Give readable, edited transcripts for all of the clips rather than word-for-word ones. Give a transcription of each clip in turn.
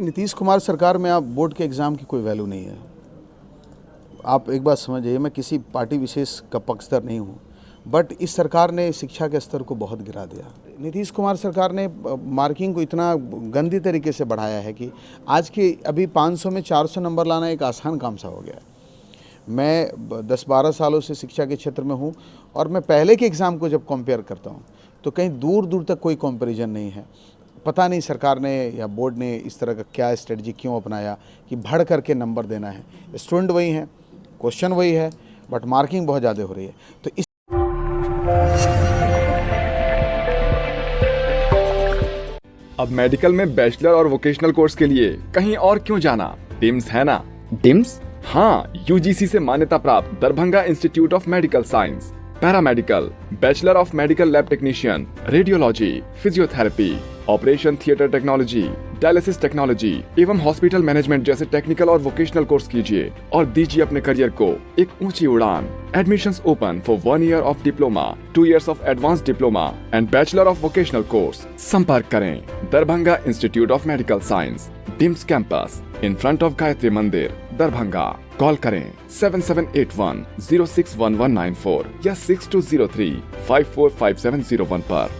नीतीश कुमार सरकार में आप बोर्ड के एग्ज़ाम की कोई वैल्यू नहीं है। आप एक बात समझिए, मैं किसी पार्टी विशेष का पक्षधर नहीं हूँ, बट इस सरकार ने शिक्षा के स्तर को बहुत गिरा दिया। नीतीश कुमार सरकार ने मार्किंग को इतना गंदी तरीके से बढ़ाया है कि आज के अभी 500 में 400 नंबर लाना एक आसान काम सा हो गया है। मैं 10-12 सालों से शिक्षा के क्षेत्र में हूँ और मैं पहले के एग्ज़ाम को जब कंपेयर करता हूँ तो कहीं दूर दूर तक कोई कंपैरिजन नहीं है। पता नहीं सरकार ने या बोर्ड ने इस तरह का क्या स्ट्रेटजी क्यों अपनाया कि बढ़ करके नंबर देना है। स्टूडेंट वही हैं, क्वेश्चन वही है, बट मार्किंग बहुत ज़्यादा हो रही है। तो इस अब मेडिकल में बैचलर और वोकेशनल कोर्स के लिए कहीं और क्यों जाना, डिम्स है ना। डिम्स? हाँ, यूजीसी से मान्यता प्राप्त Darbhanga institute of medical science, paramedical, bachelor of medical lab technician, radiology, physiotherapy, operation theatre technology, dialysis technology एवं हॉस्पिटल मैनेजमेंट जैसे टेक्निकल और वोकेशनल कोर्स कीजिए और दीजिए अपने करियर को एक ऊंची उड़ान। Admissions open for 1 year of diploma, 2 years of advance diploma and bachelor of vocational course. संपर्क करें Darbhanga institute of medical science, dims campus, in front of Gayatri मंदिर, दरभंगा। कॉल करें 7781-061194 या 6203-545701 पर।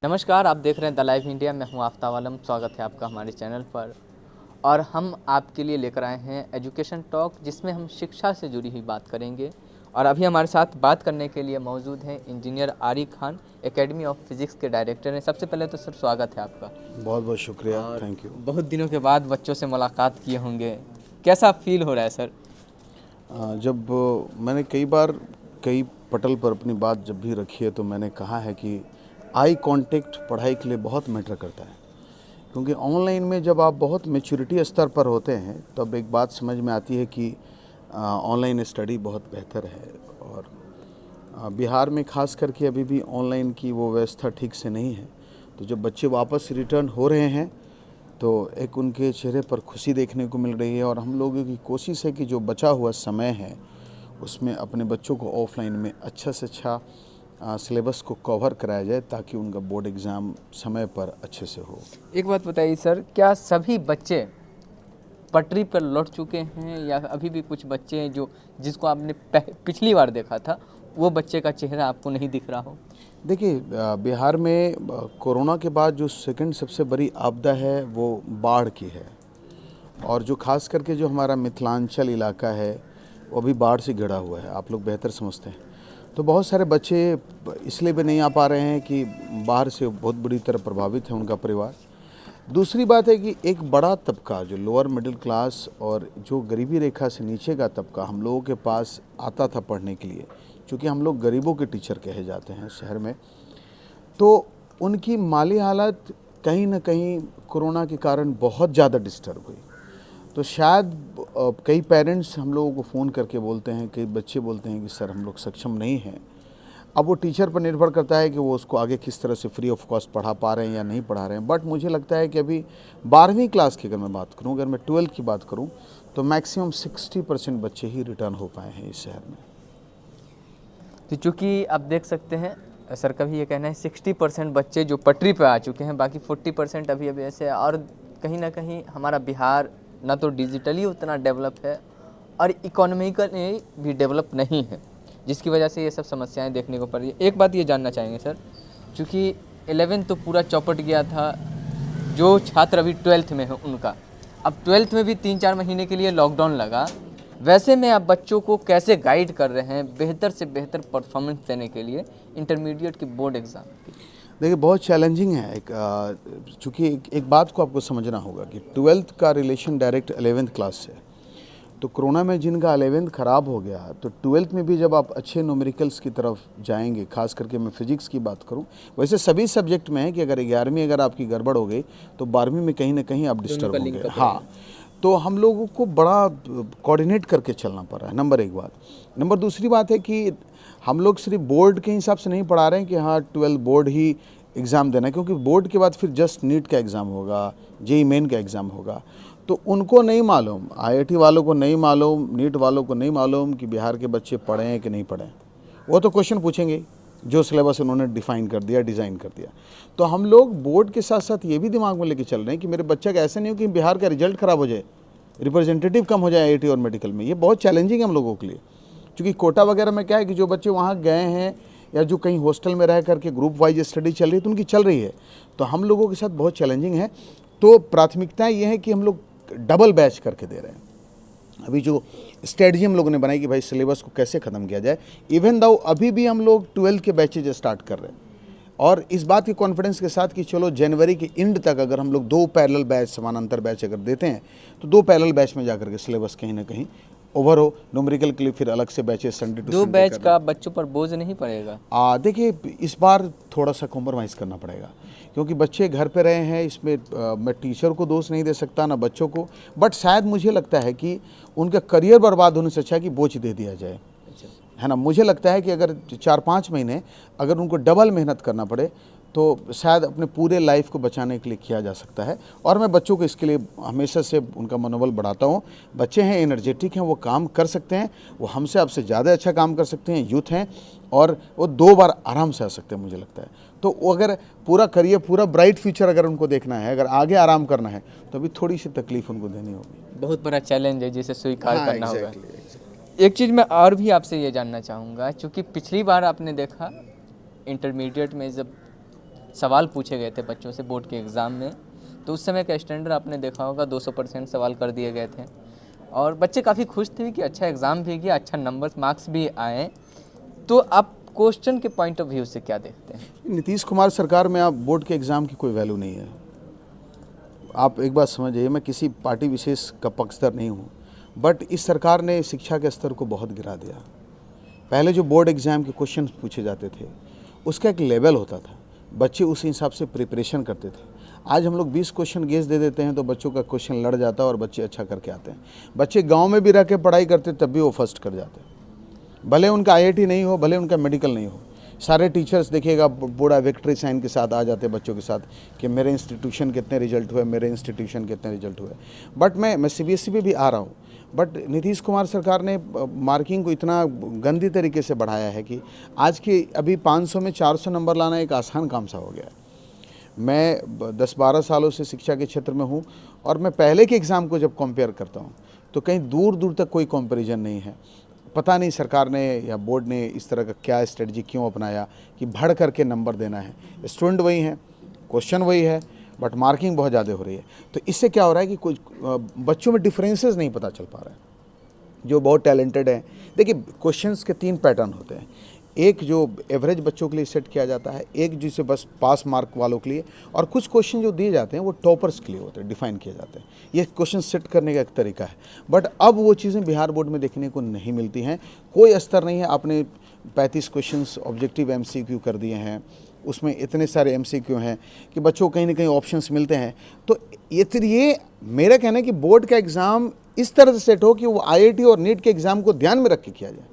नमस्कार, आप देख रहे हैं द लाइव इंडिया। मैं हूं आफ्ताब आलम। स्वागत है आपका हमारे चैनल पर। और हम आपके लिए लेकर आए हैं एजुकेशन टॉक, जिसमें हम शिक्षा से जुड़ी हुई बात करेंगे। और अभी हमारे साथ बात करने के लिए मौजूद हैं इंजीनियर आरी खान, एकेडमी ऑफ फिजिक्स के डायरेक्टर हैं। सबसे पहले तो सर स्वागत है आपका। बहुत बहुत शुक्रिया, थैंक यू। बहुत दिनों के बाद बच्चों से मुलाकात किए होंगे, कैसा फील हो रहा है सर? जब मैंने कई पटल पर अपनी बात जब भी रखी है तो मैंने कहा है कि आई कांटेक्ट पढ़ाई के लिए बहुत मैटर करता है, क्योंकि ऑनलाइन में जब आप बहुत मैच्योरिटी स्तर पर होते हैं तब एक बात समझ में आती है कि ऑनलाइन स्टडी बहुत बेहतर है। और बिहार में खास करके अभी भी ऑनलाइन की वो व्यवस्था ठीक से नहीं है। तो जब बच्चे वापस रिटर्न हो रहे हैं तो एक उनके चेहरे पर खुशी देखने को मिल रही है। और हम लोगों की कोशिश है कि जो बचा हुआ समय है उसमें अपने बच्चों को ऑफलाइन में अच्छा से अच्छा सिलेबस को कवर कराया जाए ताकि उनका बोर्ड एग्ज़ाम समय पर अच्छे से हो। एक बात बताइए सर, क्या सभी बच्चे पटरी पर लौट चुके हैं या अभी भी कुछ बच्चे हैं जो जिसको आपने पिछली बार देखा था वो बच्चे का चेहरा आपको नहीं दिख रहा हो? देखिए, बिहार में कोरोना के बाद जो सेकंड सबसे बड़ी आपदा है वो बाढ़ की है। और जो खास करके जो हमारा मिथिलांचल इलाका है वो अभी बाढ़ से घिरा हुआ है, आप लोग बेहतर समझते हैं। तो बहुत सारे बच्चे इसलिए भी नहीं आ पा रहे हैं कि बाहर से बहुत बुरी तरह प्रभावित है उनका परिवार। दूसरी बात है कि एक बड़ा तबका जो लोअर मिडिल क्लास और जो गरीबी रेखा से नीचे का तबका हम लोगों के पास आता था पढ़ने के लिए, क्योंकि हम लोग गरीबों के टीचर कहे जाते हैं शहर में, तो उनकी माली हालत कहीं ना कहीं कोरोना के कारण बहुत ज़्यादा डिस्टर्ब हुई। तो शायद कई पेरेंट्स हम लोगों को फ़ोन करके बोलते हैं, कई बच्चे बोलते हैं कि सर हम लोग सक्षम नहीं हैं। अब वो टीचर पर निर्भर करता है कि वो उसको आगे किस तरह से फ्री ऑफ कॉस्ट पढ़ा पा रहे हैं या नहीं पढ़ा रहे हैं। बट मुझे लगता है कि अभी 12वीं क्लास की अगर मैं बात करूं, अगर मैं 12th की बात करूं, तो मैक्सिमम 60% बच्चे ही रिटर्न हो पाए हैं इस शहर में। तो चूँकि आप देख सकते हैं सर का भी ये कहना है 60% बच्चे जो पटरी पे आ चुके हैं, बाकी 40% अभी ऐसे है। और कहीं ना कहीं हमारा बिहार ना तो डिजिटली उतना डेवलप है और इकोनॉमिकली भी डेवलप नहीं है, जिसकी वजह से ये सब समस्याएं देखने को पड़ रही है। एक बात ये जानना चाहेंगे सर, क्योंकि 11th तो पूरा चौपट गया था, जो छात्र अभी 12th में है उनका, अब 12th में भी 3-4 महीने के लिए लॉकडाउन लगा। वैसे में आप बच्चों को कैसे गाइड कर रहे हैं बेहतर से बेहतर परफॉर्मेंस देने के लिए इंटरमीडिएट की बोर्ड एग्ज़ाम? देखिए, बहुत चैलेंजिंग है। चूँकि एक बात को आपको समझना होगा कि 12th का रिलेशन डायरेक्ट 11th क्लास से। तो कोरोना में जिनका 11th ख़राब हो गया, तो 12th में भी जब आप अच्छे न्यूमेरिकल्स की तरफ जाएंगे, खास करके मैं फिजिक्स की बात करूं, वैसे सभी सब्जेक्ट में है कि अगर 11वीं अगर आपकी गड़बड़ हो गई तो 12वीं में कहीं ना कहीं आप डिस्टर्ब होंगे। हाँ, तो हम लोगों को बड़ा कोऑर्डिनेट करके चलना पड़ रहा है, नंबर एक बात। नंबर दूसरी बात है कि हम लोग सिर्फ बोर्ड के हिसाब से नहीं पढ़ा रहे हैं कि हाँ 12 बोर्ड ही एग्ज़ाम देना है, क्योंकि बोर्ड के बाद फिर जस्ट नीट का एग्ज़ाम होगा, जेईई मेन का एग्ज़ाम होगा। तो उनको नहीं मालूम, आईआईटी वालों को नहीं मालूम, नीट वालों को नहीं मालूम कि बिहार के बच्चे पढ़े हैं कि नहीं पढ़े हैं। वो तो क्वेश्चन पूछेंगे, जो सिलेबस उन्होंने डिफाइन कर दिया, डिज़ाइन कर दिया। तो हम लोग बोर्ड के साथ साथ ये भी दिमाग में लेके चल रहे हैं कि मेरे बच्चा का ऐसा नहीं हो कि बिहार का रिजल्ट ख़राब हो जाए, रिप्रेजेंटेटिव कम हो जाए IIT और मेडिकल में। ये बहुत चैलेंजिंग है हम लोगों के लिए, क्योंकि कोटा वगैरह में क्या है कि जो बच्चे वहाँ गए हैं या जो कहीं हॉस्टल में रह करके ग्रुप वाइज स्टडी चल रही है तो उनकी चल रही है, तो हम लोगों के साथ बहुत चैलेंजिंग है। तो प्राथमिकता ये है कि हम लोग डबल बैच करके दे रहे हैं। अभी जो स्ट्रेटजी हम लोगों ने बनाई कि भाई सिलेबस को कैसे ख़त्म किया जाए, इवन दो अभी भी हम लोग 12th के बैचेज स्टार्ट कर रहे हैं, और इस बात के कॉन्फिडेंस के साथ कि चलो जनवरी के एंड तक अगर हम लोग 2 पैरेलल बैच, समानांतर बैच अगर देते हैं तो 2 पैरेलल बैच में जाकर के सिलेबस कहीं ना कहीं ओवर हो। न्यूमेरिकल के लिए फिर अलग से बैचेस संडे टू 2 बैच का बच्चों पर बोझ नहीं पड़ेगा? देखिए इस बार थोड़ा सा कॉम्प्रोमाइज़ करना पड़ेगा, क्योंकि बच्चे घर पे रहे हैं। इसमें मैं टीचर को दोष नहीं दे सकता ना बच्चों को, बट शायद मुझे लगता है कि उनका करियर बर्बाद होने से अच्छा है कि बोझ दे दिया जाए, है ना। मुझे लगता है कि अगर 4-5 महीने अगर उनको डबल मेहनत करना पड़े तो शायद अपने पूरे लाइफ को बचाने के लिए किया जा सकता है। और मैं बच्चों को इसके लिए हमेशा से उनका मनोबल बढ़ाता हूँ। बच्चे हैं, एनर्जेटिक हैं, वो काम कर सकते हैं, वो हमसे आपसे ज़्यादा अच्छा काम कर सकते हैं, यूथ हैं, और वो 2 बार आराम से आ सकते हैं मुझे लगता है। तो वो अगर पूरा करियर, पूरा ब्राइट फ्यूचर अगर उनको देखना है, अगर आगे आराम करना है, तो अभी थोड़ी सी तकलीफ उनको देनी होगी। बहुत बड़ा चैलेंज है जिसे स्वीकार करना होगा। exactly. एक चीज़ मैं और भी आपसे ये जानना चाहूँगा, क्योंकि पिछली बार आपने देखा इंटरमीडिएट में जब सवाल पूछे गए थे बच्चों से बोर्ड के एग्ज़ाम में, तो उस समय का स्टैंडर्ड आपने देखा होगा 200% सवाल कर दिए गए थे, और बच्चे काफ़ी खुश थे कि अच्छा एग्ज़ाम भी गया, अच्छा नंबर्स, मार्क्स भी आए। तो आप क्वेश्चन के पॉइंट ऑफ व्यू से क्या देखते हैं? नीतीश कुमार सरकार में आप बोर्ड के एग्ज़ाम की कोई वैल्यू नहीं है। आप एक बात समझिए, मैं किसी पार्टी विशेष का पक्षधर नहीं हूँ, बट इस सरकार ने शिक्षा के स्तर को बहुत गिरा दिया। पहले जो बोर्ड एग्ज़ाम के क्वेश्चन पूछे जाते थे उसका एक लेवल होता था, बच्चे उस हिसाब से प्रिपरेशन करते थे। आज हम लोग 20 क्वेश्चन गेस दे देते हैं तो बच्चों का क्वेश्चन लड़ जाता है और बच्चे अच्छा करके आते हैं। बच्चे गांव में भी रह के पढ़ाई करते तब भी वो फर्स्ट कर जाते हैं, भले उनका IIT नहीं हो, भले उनका मेडिकल नहीं हो। सारे टीचर्स देखिएगा बड़ा विक्ट्री साइन के साथ आ जाते हैं बच्चों के साथ कि मेरे इंस्टीट्यूशन कितने रिजल्ट हुए, मेरे इंस्टीट्यूशन कितने रिजल्ट हुए। बट मैं CBSE पे भी आ रहा हूँ, बट नीतीश कुमार सरकार ने मार्किंग को इतना गंदी तरीके से बढ़ाया है कि आज के अभी 500 में 400 नंबर लाना एक आसान काम सा हो गया है। मैं 10-12 सालों से शिक्षा के क्षेत्र में हूँ, और मैं पहले के एग्ज़ाम को जब कंपेयर करता हूँ तो कहीं दूर दूर तक कोई कंपैरिजन नहीं है। पता नहीं सरकार ने या बोर्ड ने इस तरह का क्या स्ट्रेटजी क्यों अपनाया कि बढ़ करके नंबर देना है। स्टूडेंट वही हैं, क्वेश्चन वही है, बट मार्किंग बहुत ज़्यादा हो रही है। तो इससे क्या हो रहा है कि कुछ बच्चों में डिफरेंसेस नहीं पता चल पा रहा है, जो बहुत टैलेंटेड हैं। देखिए क्वेश्चंस के 3 पैटर्न होते हैं, एक जो एवरेज बच्चों के लिए सेट किया जाता है, एक जिसे बस पास मार्क वालों के लिए, और कुछ क्वेश्चन जो दिए जाते हैं वो टॉपर्स के लिए होते हैं, डिफाइन किए जाते हैं। ये क्वेश्चन सेट करने का एक तरीका है, बट अब वो चीज़ें बिहार बोर्ड में देखने को नहीं मिलती हैं। कोई स्तर नहीं है। आपने 35 क्वेश्चंस ऑब्जेक्टिव MCQ कर दिए हैं, उसमें इतने सारे MCQ हैं कि बच्चों को कहीं ना कहीं ऑप्शंस मिलते हैं। तो ये मेरा कहना है कि बोर्ड का एग्ज़ाम इस तरह से सेट हो कि वो IIT और नीट के एग्ज़ाम को ध्यान में रख के किया जाए,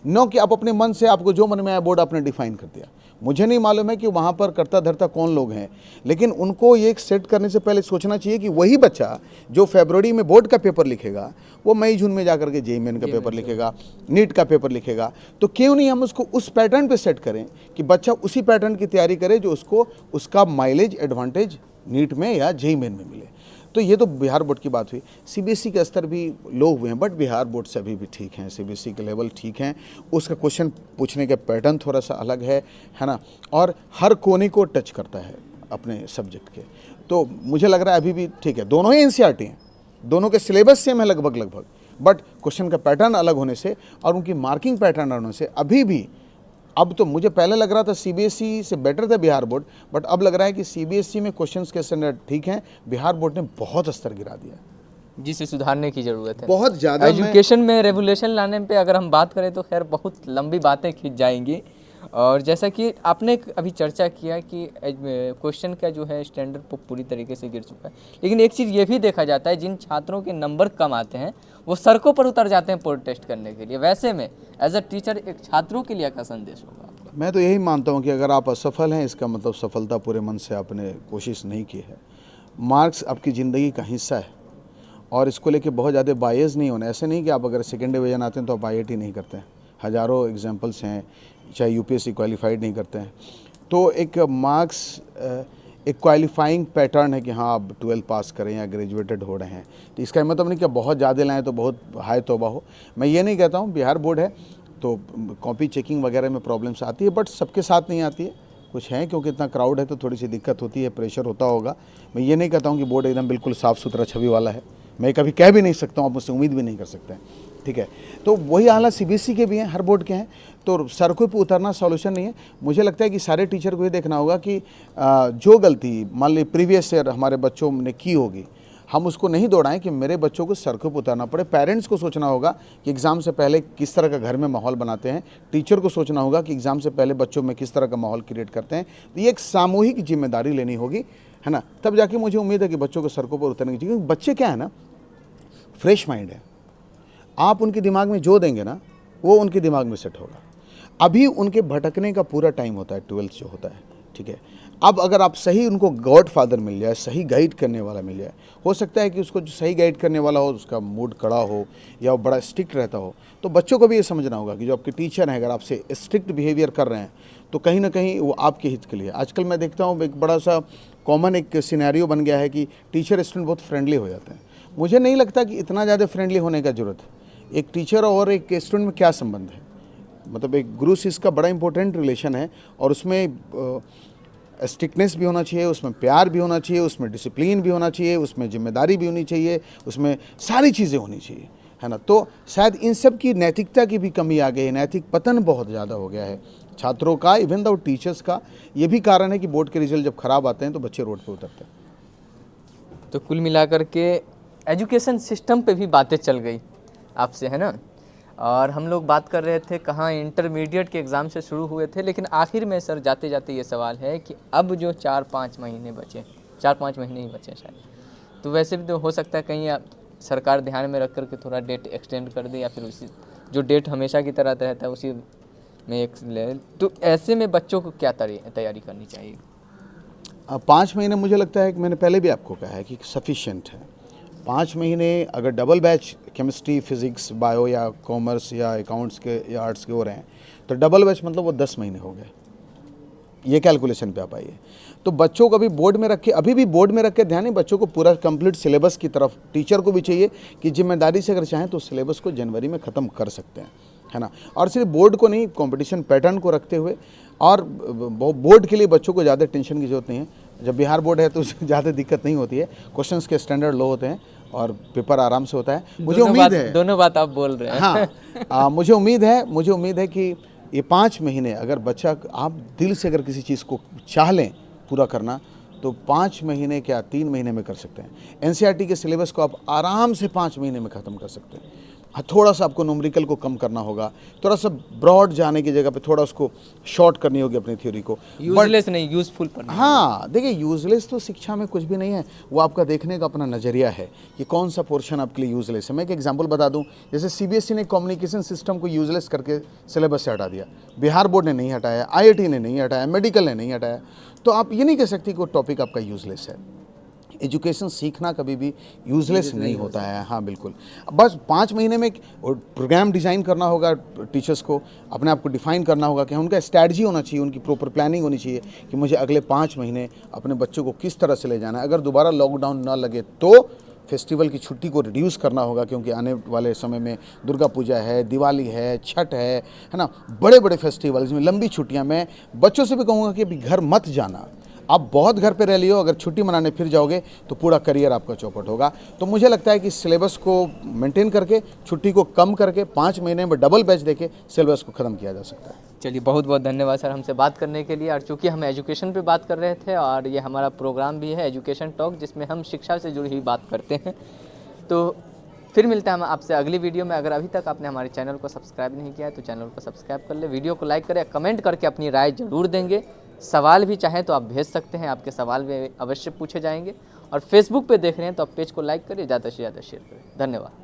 न कि आप अपने मन से आपको जो मन में आया बोर्ड आपने डिफाइन कर दिया। मुझे नहीं मालूम है कि वहाँ पर करता धरता कौन लोग हैं, लेकिन उनको ये सेट करने से पहले सोचना चाहिए कि वही बच्चा जो फरवरी में बोर्ड का पेपर लिखेगा वो मई-जून में जाकर के JEE मेन का पेपर लिखेगा, नीट का पेपर लिखेगा। तो क्यों नहीं हम उसको उस पैटर्न पे सेट करें कि बच्चा उसी पैटर्न की तैयारी करे जो उसको उसका माइलेज एडवांटेज नीट में या JEE मेन में मिले। तो ये तो बिहार बोर्ड की बात हुई। CBSE के स्तर भी लो हुए हैं, बट बिहार बोर्ड से अभी भी ठीक हैं। CBSE के लेवल ठीक हैं, उसका क्वेश्चन पूछने का पैटर्न थोड़ा सा अलग है ना, और हर कोने को टच करता है अपने सब्जेक्ट के। तो मुझे लग रहा है अभी भी ठीक है। दोनों ही NCERT हैं, दोनों के सिलेबस सेम है लगभग, बट क्वेश्चन का पैटर्न अलग होने से और उनकी मार्किंग पैटर्न अलग होने से अभी भी, अब तो मुझे पहले लग रहा था CBSE से बेटर था बिहार बोर्ड, बट अब लग रहा है कि CBSE में क्वेश्चंस के स्टैंडर्ड ठीक हैं, बिहार बोर्ड ने बहुत स्तर गिरा दिया, जिसे सुधारने की ज़रूरत है बहुत ज़्यादा। एजुकेशन में रेवोल्यूशन लाने पे अगर हम बात करें तो खैर बहुत लंबी बातें खींच जाएंगी। और जैसा कि आपने अभी चर्चा किया कि क्वेश्चन का जो है स्टैंडर्ड पूरी तरीके से गिर चुका है, लेकिन एक चीज़ ये भी देखा जाता है जिन छात्रों के नंबर कम आते हैं वो सड़कों पर उतर जाते हैं प्रोटेस्ट करने के लिए। वैसे में एज अ टीचर एक छात्रों के लिए क्या संदेश होगा आपका? मैं तो यही मानता हूँ कि अगर आप असफल हैं इसका मतलब सफलता पूरे मन से आपने कोशिश नहीं की है। मार्क्स आपकी ज़िंदगी का हिस्सा है और इसको लेके बहुत ज़्यादा बायस नहीं होना। ऐसे नहीं कि आप अगर सेकेंड डिवीज़न आते हैं तो आप IIT नहीं करते हैं। हज़ारों एग्जाम्पल्स हैं, चाहे यूपीएससी क्वालिफाइड नहीं करते हैं। तो एक मार्क्स एक क्वालिफाइंग पैटर्न है कि हाँ आप 12 पास करें या ग्रेजुएटेड हो रहे हैं, तो इसका मतलब नहीं कि बहुत ज़्यादा लाएँ तो बहुत हाई तौबा हो। मैं ये नहीं कहता हूँ, बिहार बोर्ड है तो कॉपी चेकिंग वगैरह में प्रॉब्लम्स आती है, बट सबके साथ नहीं आती है, कुछ हैं क्योंकि इतना क्राउड है तो थोड़ी सी दिक्कत होती है, प्रेशर होता होगा। मैं ये नहीं कहता हूँ कि बोर्ड एकदम बिल्कुल साफ़ सुथरा छवि वाला है, मैं कभी कह भी नहीं सकता हूँ, आप मुझसे उम्मीद भी नहीं कर सकते हैं, ठीक है। तो वही हालात सीबीएसई के भी हैं, हर बोर्ड के हैं, तो सड़कों पर उतरना सॉल्यूशन नहीं है। मुझे लगता है कि सारे टीचर को ये देखना होगा कि जो गलती मान ली प्रीवियस ईयर हमारे बच्चों ने की होगी, हम उसको नहीं दौड़ाएं कि मेरे बच्चों को सड़कों पर उतरना पड़े। पेरेंट्स को सोचना होगा कि एग्ज़ाम से पहले किस तरह का घर में माहौल बनाते हैं, टीचर को सोचना होगा कि एग्ज़ाम से पहले बच्चों में किस तरह का माहौल क्रिएट करते हैं। तो ये एक सामूहिक जिम्मेदारी लेनी होगी, है ना, तब जाके मुझे उम्मीद है कि बच्चों को सड़कों पर उतरने की चाहिए। क्योंकि बच्चे क्या है ना, फ्रेश माइंड है, आप उनके दिमाग में जो देंगे ना वो उनके दिमाग में सेट होगा। अभी उनके भटकने का पूरा टाइम होता है, 12th जो होता है, ठीक है। अब अगर आप सही उनको गॉड फादर मिल जाए, सही गाइड करने वाला मिल जाए, हो सकता है कि उसको जो सही गाइड करने वाला हो उसका मूड कड़ा हो या वो बड़ा स्ट्रिक्ट रहता हो। तो बच्चों को भी ये समझना होगा कि जो आपके टीचर हैं अगर आपसे स्ट्रिक्ट बिहेवियर कर रहे हैं तो कहीं ना कहीं वो आपके हित के लिए। आजकल मैं देखता हूँ एक बड़ा सा कॉमन एक सिनेरियो बन गया है कि टीचर स्टूडेंट बहुत फ्रेंडली हो जाते हैं। मुझे नहीं लगता कि इतना ज़्यादा फ्रेंडली होने का ज़रूरत है। एक टीचर और एक स्टूडेंट में क्या संबंध है, मतलब एक गुरु शिष्य का बड़ा इंपॉर्टेंट रिलेशन है और उसमें स्ट्रिक्टनेस भी होना चाहिए, उसमें प्यार भी होना चाहिए, उसमें डिसिप्लिन भी होना चाहिए, उसमें जिम्मेदारी भी होनी चाहिए, उसमें सारी चीज़ें होनी चाहिए, है ना। तो शायद इन सब की नैतिकता की भी कमी आ गई है, नैतिक पतन बहुत ज़्यादा हो गया है छात्रों का, इवन दो टीचर्स का। ये भी कारण है कि बोर्ड के रिजल्ट जब ख़राब आते हैं तो बच्चे रोड पर उतरते हैं। तो कुल मिलाकर के एजुकेशन सिस्टम पे भी बातें चल गई आपसे, है ना। और हम लोग बात कर रहे थे कहाँ इंटरमीडिएट के एग्ज़ाम से शुरू हुए थे, लेकिन आखिर में सर जाते जाते ये सवाल है कि अब जो 4-5 महीने बचे, 4-5 महीने ही बचे शायद, तो वैसे भी तो हो सकता है कहीं सरकार ध्यान में रख कर के थोड़ा डेट एक्सटेंड कर दे या फिर उसी जो डेट हमेशा की तरह रहता है उसी में एक ले। तो ऐसे में बच्चों को क्या तैयारी करनी चाहिए? 5 महीने मुझे लगता है कि मैंने पहले भी आपको कहा है कि सफिशिएंट है। 5 महीने अगर double batch chemistry, physics, bio या कॉमर्स या अकाउंट्स के या आर्ट्स के हो रहे हैं तो डबल बैच मतलब वो 10 महीने हो गए, ये कैलकुलेशन पे आप आइए। तो बच्चों को अभी बोर्ड में रख के, अभी भी बोर्ड में रख के ध्यान है, बच्चों को पूरा कंप्लीट सिलेबस की तरफ टीचर को भी चाहिए कि जिम्मेदारी से अगर चाहें तो सिलेबस को जनवरी में ख़त्म कर सकते हैं, है ना। और सिर्फ बोर्ड को नहीं, कंपटीशन पैटर्न को रखते हुए, और बोर्ड के लिए बच्चों को ज़्यादा टेंशन की जरूरत नहीं है। जब बिहार बोर्ड है तो ज़्यादा दिक्कत नहीं होती है, क्वेश्चंस के स्टैंडर्ड लो होते हैं और पेपर आराम से होता है। मुझे उम्मीद है, दोनों बात आप बोल रहे हैं। हाँ, मुझे उम्मीद है कि ये 5 महीने अगर बच्चा, आप दिल से अगर किसी चीज़ को चाह लें पूरा करना तो 5 महीने क्या 3 महीने में कर सकते हैं। एनसीईआरटी के सिलेबस को आप आराम से 5 महीने में ख़त्म कर सकते हैं। हाँ, थोड़ा सा आपको न्यूमेरिकल को कम करना होगा, थोड़ा सा ब्रॉड जाने की जगह पे थोड़ा उसको शॉर्ट करनी होगी अपनी थ्योरी को। यूजलेस नहीं, यूजफुल पढ़ना। हाँ, देखिए यूजलेस तो शिक्षा में कुछ भी नहीं है, वो आपका देखने का अपना नज़रिया है कि कौन सा पोर्शन आपके लिए यूजलेस है। मैं एक एग्जांपल बता दूं, जैसे सीबीएसई ने कम्युनिकेशन सिस्टम को यूजलेस करके सिलेबस से हटा दिया, बिहार बोर्ड ने नहीं हटाया, आईआईटी ने नहीं हटाया, मेडिकल ने नहीं हटाया, तो आप ये नहीं कह सकते कि वो टॉपिक आपका यूजलेस है। एजुकेशन सीखना कभी भी यूजलेस नहीं होता है। हाँ बिल्कुल, बस 5 महीने में प्रोग्राम डिज़ाइन करना होगा, टीचर्स को अपने आप को डिफ़ाइन करना होगा कि उनका स्ट्रैटेजी होना चाहिए, उनकी प्रॉपर प्लानिंग होनी चाहिए कि मुझे अगले 5 महीने अपने बच्चों को किस तरह से ले जाना है। अगर दोबारा लॉकडाउन ना लगे तो फेस्टिवल की छुट्टी को रिड्यूस करना होगा, क्योंकि आने वाले समय में दुर्गा पूजा है, दिवाली है, छठ है ना, बड़े बड़े फेस्टिवल, इसमें लंबी छुट्टियां। मैं बच्चों से भी कहूँगा कि अभी घर मत जाना, आप बहुत घर पे रह लियो, अगर छुट्टी मनाने फिर जाओगे तो पूरा करियर आपका चौपट होगा। तो मुझे लगता है कि सिलेबस को मेंटेन करके, छुट्टी को कम करके 5 महीने में डबल बैच देके सिलेबस को ख़त्म किया जा सकता है। चलिए, बहुत बहुत धन्यवाद सर हमसे बात करने के लिए। और चूँकि हम एजुकेशन पे बात कर रहे थे और ये हमारा प्रोग्राम भी है एजुकेशन टॉक, जिसमें हम शिक्षा से जुड़ी हुई बात करते हैं, तो फिर मिलते हैं हम आपसे अगली वीडियो में। अगर अभी तक आपने हमारे चैनल को सब्सक्राइब नहीं किया है तो चैनल को सब्सक्राइब कर ले, वीडियो को लाइक करें, कमेंट करके अपनी राय जरूर देंगे। सवाल भी चाहें तो आप भेज सकते हैं, आपके सवाल भी अवश्य पूछे जाएंगे। और फेसबुक पे देख रहे हैं तो आप पेज को लाइक करिए, ज़्यादा से ज़्यादा शेयर करें। धन्यवाद।